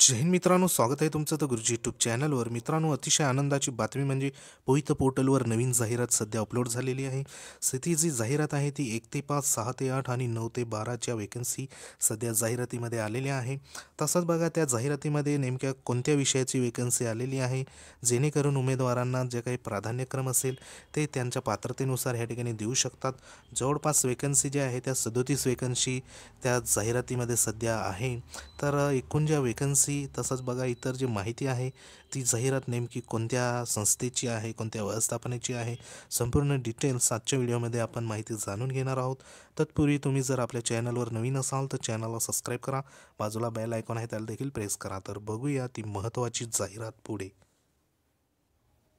जय हिंद मित्रांनो, स्वागत आहे तुमचं तर गुरुजी यूट्यूब चॅनलवर. मित्रांनो, अतिशय आनंदाची बातमी म्हणजे पोहित पोर्टलवर नवीन जाहिरात सध्या अपलोड झालेली आहे. ती जी जाहिरात आहे ती 1 ते 5, 6 ते 8 आणि 9 ते 12च्या वेकन्सी सध्या जाहिरातीमध्ये आलेल्या आहे. तसंच बघा त्या जाहिरातीमध्ये नेमक्या कोणत्या विषयाची वेकन्सी आलेली आहे, जेणेकरून उमेदवारांना जे काही प्राधान्यक्रम असेल ते त्यांच्या पात्रतेनुसार ह्या ठिकाणी देऊ शकतात. जवळपास वेकन्सी ज्या आहे त्या 37 वेकन्सी त्या जाहिरातीमध्ये सध्या आहे. तर एकूण ज्या वेकन्सी तसंच बघा इतर जी माहिती आहे ती जाहिरात नेमकी कोणत्या संस्थेची आहे, कोणत्या व्यवस्थापनेची आहे, संपूर्ण डिटेल्स आजच्या व्हिडिओमध्ये आपण माहिती जाणून घेणार आहोत. तत्पूर्वी तुम्ही जर आपल्या चॅनलवर नवीन असाल तर चॅनलला सबस्क्राईब करा, बाजूला बेल आयकॉन आहे त्याला देखील प्रेस करा. तर बघूया ती महत्त्वाची जाहिरात पुढे.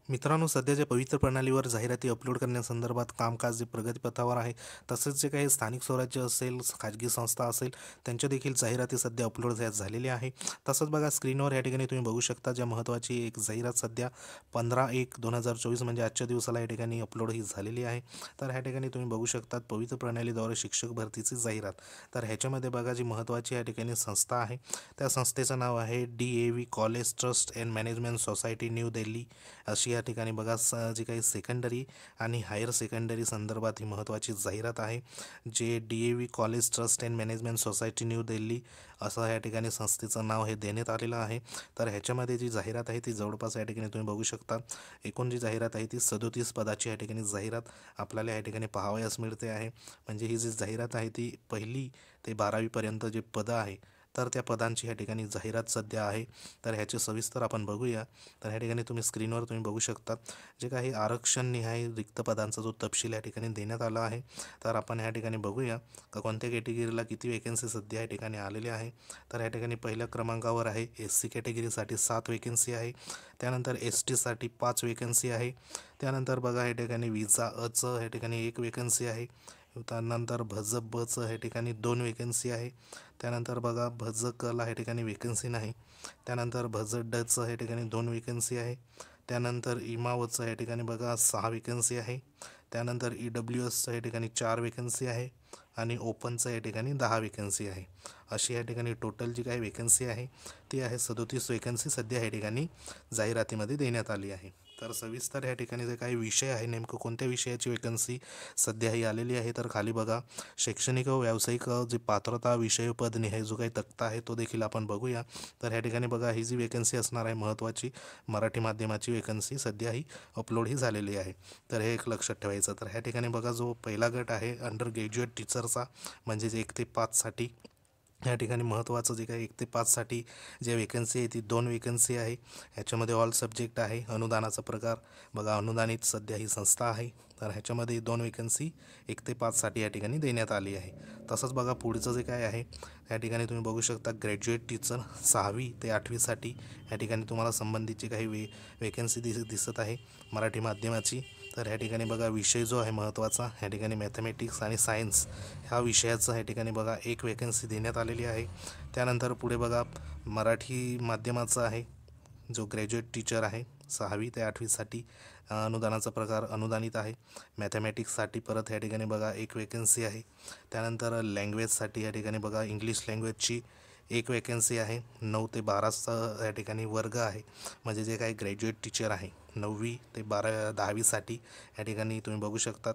मित्रांनो, सध्याच्या पवित्र प्रणालीवर जाहिराती अपलोड करण्यासंदर्भात कामकाज जे प्रगतीपथावर आहे, तसेच जे काही स्थानिक स्वराज्य असेल, खाजगी संस्था असेल, त्यांच्या देखील जाहिराती सध्या अपलोड झालेल्या आहे. तसंच बघा स्क्रीनवर या ठिकाणी तुम्ही बघू शकता ज्या महत्त्वाची एक जाहिरात सध्या 15/1/2024 म्हणजे आजच्या दिवसाला या ठिकाणी अपलोड ही झालेली आहे. तर ह्या ठिकाणी तुम्ही बघू शकता पवित्र प्रणालीद्वारे शिक्षक भरतीची जाहिरात. तर ह्याच्यामध्ये बघा जी महत्त्वाची या ठिकाणी संस्था आहे त्या संस्थेचं नाव आहे DAV college trust and management society new Delhi अशी या ठिकाणी बघा जी काही सेकंडरी आणि हायर सेकंडरी संदर्भात ही महत्त्वाची जाहिरात आहे. जे DAV college trust and management society new Delhi असं या ठिकाणी संस्थेचं नाव हे देण्यात आलेलं आहे. तर ह्याच्यामध्ये जी जाहिरात आहे ती जवळपास या ठिकाणी तुम्ही बघू शकता एकूण जी जाहिरात आहे ती 37 पदाची या ठिकाणी जाहिरात आपल्याला या ठिकाणी पाहावयास मिळते आहे. म्हणजे ही जी जाहिरात आहे ती 1ली ते 12वीपर्यंत जे पदं आहे तर त्या पदांची ह्या ठिकाणी जाहिरात सध्या आहे. तर ह्याचे सविस्तर आपण बघूया. तर ह्या ठिकाणी तुम्ही स्क्रीनवर तुम्ही बघू शकता जे काही आरक्षणनिहाय रिक्त पदांचा जो तपशील या ठिकाणी देण्यात आला आहे. तर आपण ह्या ठिकाणी बघूया का कोणत्या कॅटेगरीला किती वेकन्सी सध्या या ठिकाणी आलेल्या आहे. तर ह्या ठिकाणी पहिल्या क्रमांकावर आहे SC कॅटेगरीसाठी 7 वेकन्सी आहे. त्यानंतर STसाठी 5 वेकन्सी आहे. त्यानंतर बघा या ठिकाणी विजा अचं ह्या ठिकाणी 1 वेकन्सी आहे. त्यानंतर भज बचं ह्या ठिकाणी 2 वेकन्सी आहे. त्यानंतर बघा भज कला ह्या ठिकाणी वेकन्सी नाही. त्यानंतर भज डचं ह्या ठिकाणी 2 वेकन्सी आहे. त्यानंतर इमावचं ह्या ठिकाणी बघा 6 वेकन्सी आहे. त्यानंतर EWSचं या ठिकाणी 4 वेकन्सी आहे आणि ओपनचं या ठिकाणी 10 वेकन्सी आहे. अशी या ठिकाणी टोटल जी काही वेकन्सी आहे ती आहे 37 वेकन्सी सध्या या ठिकाणी जाहिरातीमध्ये देण्यात आली आहे. तर सविस्तर या ठिकाणी जे काही विषय आहे नेमकं कोणत्या विषयाची वेकन्सी सध्या ही आलेली आहे. तर खाली बघा शैक्षणिक व व्यावसायिक जे पात्रता विषय पद निहाय जो काही तक्ता आहे तो देखील आपण बघूया. तर ह्या ठिकाणी बघा ही जी वेकन्सी असणार आहे महत्त्वाची मराठी माध्यमाची वेकन्सी सध्या ही अपलोड ही झालेली आहे. तर हे एक लक्षात ठेवायचं. तर ह्या ठिकाणी बघा जो पहिला गट आहे अंडर ग्रॅज्युएट टीचरचा म्हणजेच 1 ते 5साठी या ठिकाणी महत्त्वाचं जे काही 1 ते 5साठी जे वेकन्सी आहे ती 2 वेकन्सी आहे. ह्याच्यामध्ये ऑल सब्जेक्ट आहे. अनुदानाचा प्रकार बघा अनुदानित सध्या ही संस्था आहे. तर ह्याच्यामध्ये 2 वेकन्सी 1 ते 5साठी या ठिकाणी देण्यात आली आहे. तसंच बघा पुढचं जे काय आहे या ठिकाणी तुम्ही बघू शकता ग्रॅज्युएट टीचर 6वी ते 8वीसाठी या ठिकाणी तुम्हाला संबंधितची काही वेकन्सी दिसत आहे मराठी माध्यमाची. तर ह्या ठिकाणी बघा विषय जो आहे महत्त्वाचा ह्या ठिकाणी मॅथमॅटिक्स आणि सायन्स ह्या विषयाचं ह्या ठिकाणी बघा 1 वेकन्सी देण्यात आलेली आहे. त्यानंतर पुढे बघा मराठी माध्यमाचा आहे जो ग्रॅज्युएट टीचर आहे 6वी ते 8वीसाठी अनुदानाचा प्रकार अनुदानित आहे. मॅथमॅटिक्ससाठी परत ह्या ठिकाणी बघा 1 वेकन्सी आहे. त्यानंतर लँग्वेजसाठी या ठिकाणी बघा इंग्लिश लँग्वेजची 1 वेकन्सी आहे. 9 ते 12चा या ठिकाणी वर्ग आहे. म्हणजे जे काही ग्रॅज्युएट टीचर आहे 9वी ते 10वीसाठी या ठिकाणी तुम्ही बघू शकतात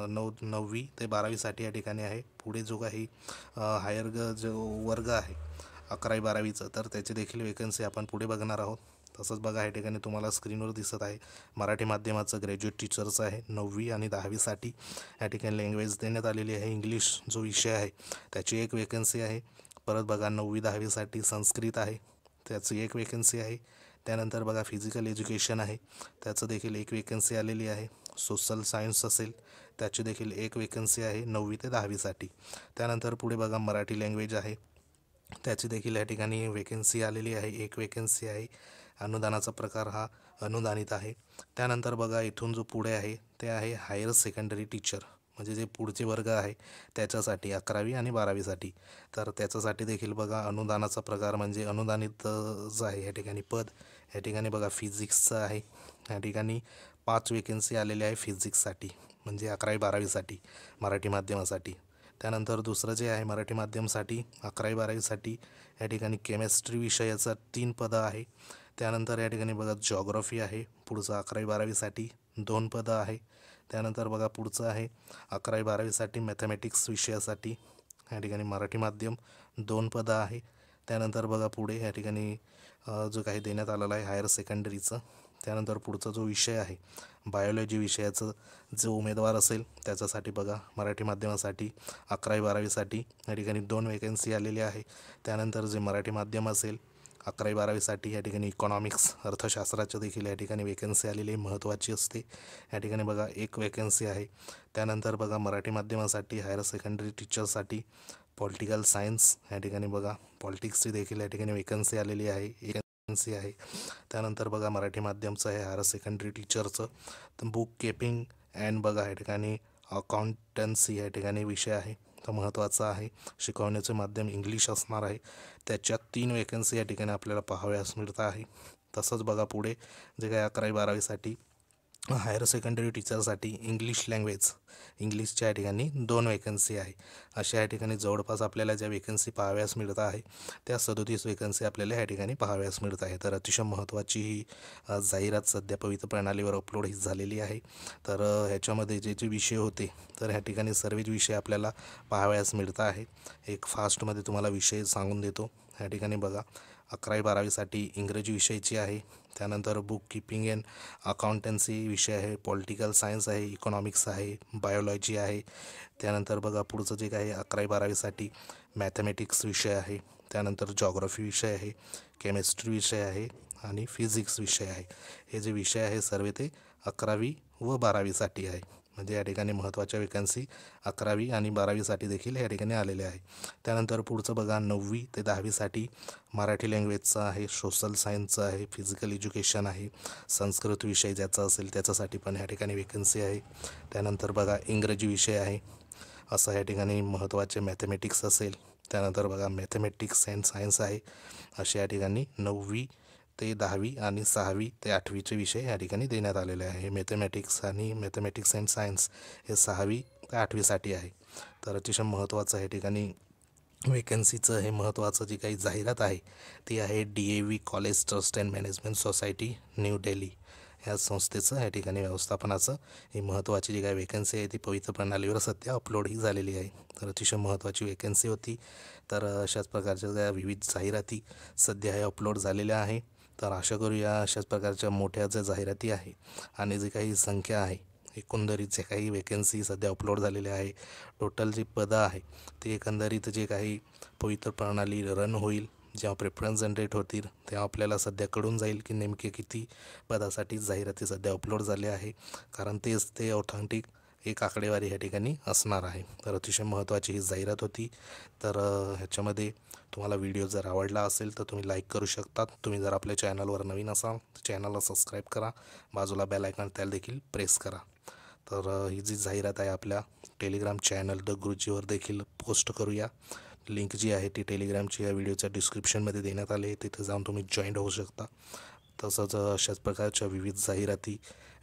9वी ते 12वीसाठी या ठिकाणी आहे. पुढे जो काही हायर जो वर्ग आहे 11वी 12वीचं तर त्याची देखील वेकन्सी आपण पुढे बघणार आहोत. तसंच बघा या ठिकाणी तुम्हाला स्क्रीनवर दिसत आहे मराठी माध्यमाचं ग्रॅज्युएट टीचरचं आहे 9वी आणि 10वीसाठी या ठिकाणी लँग्वेज देण्यात आलेली आहे. इंग्लिश जो विषय आहे त्याची 1 वेकन्सी आहे. परत बघा 9वी 10वीसाठी संस्कृत आहे त्याची 1 वेकन्सी आहे. त्यानंतर बघा फिजिकल एज्युकेशन आहे त्याचं देखील 1 वेकन्सी आलेली आहे. सोशल सायन्स असेल त्याची देखील 1 वेकन्सी आहे 9वी ते 10वीसाठी. त्यानंतर पुढे बघा मराठी लँग्वेज आहे त्याची देखील या ठिकाणी वेकन्सी आलेली आहे 1 वेकन्सी आहे. अनुदानाचा प्रकार हा अनुदानित आहे. त्यानंतर बघा इथून जो पुढे आहे ते आहे हायर सेकंडरी टीचर म्हणजे जे पुढचे वर्ग आहे त्याच्यासाठी 11वी आणि 12वीसाठी. तर त्याच्यासाठी देखील बघा अनुदानाचा प्रकार म्हणजे अनुदानित जो आहे या ठिकाणी पद या ठिकाणी बघा फिजिक्सचं आहे. या ठिकाणी 5 वेकन्सी आलेल्या आहे फिजिक्ससाठी म्हणजे 11वी 12वीसाठी मराठी माध्यमासाठी. त्यानंतर दुसरं जे आहे मराठी माध्यमसाठी 11वी-12वीसाठी या ठिकाणी केमिस्ट्री विषयाचा 3 पदं आहे. त्यानंतर या ठिकाणी बघा जॉग्राफी आहे पुढचं 11वी-12वीसाठी 2 पदं आहे. त्यानंतर बघा पुढचं आहे 11वी-12वीसाठी मॅथमॅटिक्स विषयासाठी या ठिकाणी मराठी माध्यम 2 पदं आहे. त्यानंतर बघा पुढे या ठिकाणी जो काही देण्यात आलेला आहे हायर सेकंडरीचं. त्यानंतर पुढचा जो विषय आहे बायोलॉजी विषयाचं जो उमेदवार असेल त्याच्यासाठी बघा मराठी माध्यमासाठी 11वी-12वीसाठी या ठिकाणी 2 वेकेन्सी आलेली आहे. त्यानंतर जे मराठी माध्यम असेल 11वी-12वीसाठी या ठिकाणी इकॉनॉमिक्स अर्थशास्त्राचं देखील या ठिकाणी वेकेन्सी आलेली महत्त्वाची असते. या ठिकाणी बघा 1 वेकेन्सी आहे. त्यानंतर बघा मराठी माध्यमासाठी हायर सेकंडरी टीचरसाठी पॉलिटिकल सायन्स या ठिकाणी बघा पॉलिटिक्सची देखील या ठिकाणी वेकेन्सी आलेली आहे, एक वेकेन्सी आहे. त्यानंतर बघा मराठी माध्यमचं आहे हायर सेकंडरी टीचरचं तर बुक कीपिंग अँड बघा या ठिकाणी अकाउंटन्सी या ठिकाणी विषय आहे तो महत्त्वाचा आहे. शिकवण्याचे माध्यम इंग्लिश असणार आहे. त्याच्यात 3 वेकेन्सी या ठिकाणी आपल्याला पाहाव्यास मिळत आहे. तसंच बघा पुढे जे काही 11वी-12वीसाठी हायर सेकंडरी टीचरसाठी इंग्लिश लँग्वेज इंग्लिशच्या या ठिकाणी 2 वेकेन्सी आहे. अशा या ठिकाणी जवळपास आपल्याला ज्या वेकेन्सी पाहाव्यास मिळत आहे त्या 37 वेकेन्सी आपल्याला या ठिकाणी पाहाव्यास मिळत आहे. तर अतिशय महत्त्वाची ही जाहिरात सध्या पवित्र प्रणालीवर अपलोड ही झालेली आहे. तर ह्याच्यामध्ये जे जे विषय होते तर ह्या ठिकाणी सर्वच विषय आपल्याला पाहाव्यास मिळत आहे. एक फास्टमध्ये तुम्हाला विषय सांगून देतो. या ठिकाणी बघा 11वी-12वीसाठी इंग्रजी विषयाची आहे. त्यानंतर बुक कीपिंग अँड अकाउंटन्सी विषय आहे, पॉलिटिकल सायन्स आहे, इकॉनॉमिक्स आहे, बायोलॉजी आहे. त्यानंतर बघा पुढचं जे काही 11वी-12वीसाठी मॅथमॅटिक्स विषय आहे. त्यानंतर जॉग्राफी विषय आहे, केमिस्ट्री विषय आहे आणि फिजिक्स विषय आहे. हे जे विषय आहे सर्व ते 11वी व 12वीसाठी आहे. म्हणजे या ठिकाणी महत्त्वाच्या वेकन्सी 11वी आणि 12वीसाठी देखील या ठिकाणी आलेले आहे. त्यानंतर पुढचं बघा 9वी ते 10वीसाठी मराठी लँग्वेजचं आहे, सोशल सायन्सचं आहे, फिजिकल एज्युकेशन आहे, संस्कृत विषय ज्याचा असेल त्याच्यासाठी पण या ठिकाणी वेकन्सी आहे. त्यानंतर बघा इंग्रजी विषय आहे असं या ठिकाणी महत्त्वाचे मॅथमॅटिक्स असेल. त्यानंतर बघा मॅथमॅटिक्स अँड सायन्स आहे. असे या ठिकाणी 9वी ते 10वी आणि 6वी ते 8वीचे विषय या ठिकाणी देण्यात आलेले आहे. मॅथमॅटिक्स आणि मॅथमॅटिक्स अँड सायन्स हे 6वी ते 8वीसाठी आहे. तर अतिशय महत्त्वाचं या ठिकाणी वेकन्सीचं हे महत्त्वाचं जी काही जाहिरात आहे ती आहे DAV college trust and management society new Delhi ह्या संस्थेचं या ठिकाणी व्यवस्थापनाचं ही महत्त्वाची जी काही वेकन्सी आहे ती पवित्र प्रणालीवर सध्या अपलोड ही झालेली आहे. तर अतिशय महत्त्वाची वेकन्सी होती. तर अशाच प्रकारच्या ज्या विविध जाहिराती सध्या हे अपलोड झालेल्या आहे. तर आशा करूया अशाच प्रकारच्या मोठ्या ज्या जाहिराती आहे आणि जी काही संख्या आहे एकंदरीत जे काही वेकन्सी सध्या अपलोड झालेल्या आहे टोटल जी पदं आहे ती एकंदरीत जे काही पवित्र प्रणाली रन होईल जेव्हा प्रेफरन्स जनरेट होतील तेव्हा आपल्याला सध्या कळून जाईल की नेमके किती पदासाठी जाहिराती सध्या अपलोड झाल्या आहे. कारण तेच ते ऑथेंटिक एक आकडेवारी ह्या ठिकाणी असणार आहे. तर अतिशय महत्त्वाची ही जाहिरात होती. तर ह्याच्यामध्ये तुम्हाला व्हिडिओ जर आवडला असेल तर तुम्ही लाईक करू शकता. तुम्ही जर आपल्या चॅनलवर नवीन असाल तर चॅनलला सबस्क्राईब करा, बाजूला बेल आयकॉन त्याला देखील प्रेस करा. तर ही जी जाहिरात आहे आपल्या टेलिग्राम चॅनल द गुरुजीवर देखील पोस्ट करूया. लिंक जी आहे ती टेलिग्रामची या व्हिडिओच्या डिस्क्रिप्शनमध्ये देण्यात आली आहे, तिथे जाऊन तुम्ही जॉईन होऊ शकता. तसंच अशाच प्रकारच्या विविध जाहिराती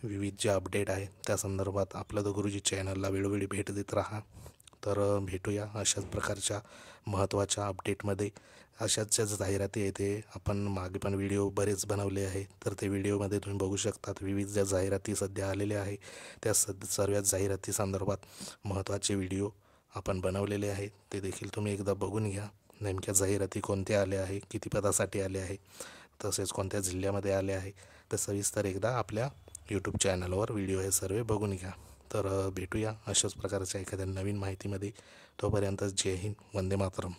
विविध जे अपडेट आहे त्या संदर्भात आपल्या द गुरुजी चॅनलला वेळोवेळी भेट देत राहा. तर भेटूया अशाच प्रकारच्या महत्त्वाच्या अपडेटमध्ये. अशाच ज्या जाहिराती आहे ते आपण मागे पण व्हिडिओ बरेच बनवले आहे तर ते व्हिडिओमध्ये तुम्ही बघू शकतात. विविध ज्या जाहिराती सध्या आलेल्या आहे त्या सर्व जाहिराती संदर्भात महत्त्वाचे व्हिडिओ आपण बनवलेले आहेत. ते देखील तुम्ही एकदा बघून घ्या. नेमक्या जाहिराती कोणत्या आल्या आहे, किती पदासाठी आले आहे, तसेच कोणत्या जिल्ह्यामध्ये आले आहे तर सविस्तर एकदा आपल्या यूट्यूब चॅनलवर व्हिडिओ हे सर्व बघून घ्या. तर भेटूया अशाच प्रकारच्या एखाद्या नवीन माहितीमध्ये. तोपर्यंत जय हिंद, वंदे मातरम.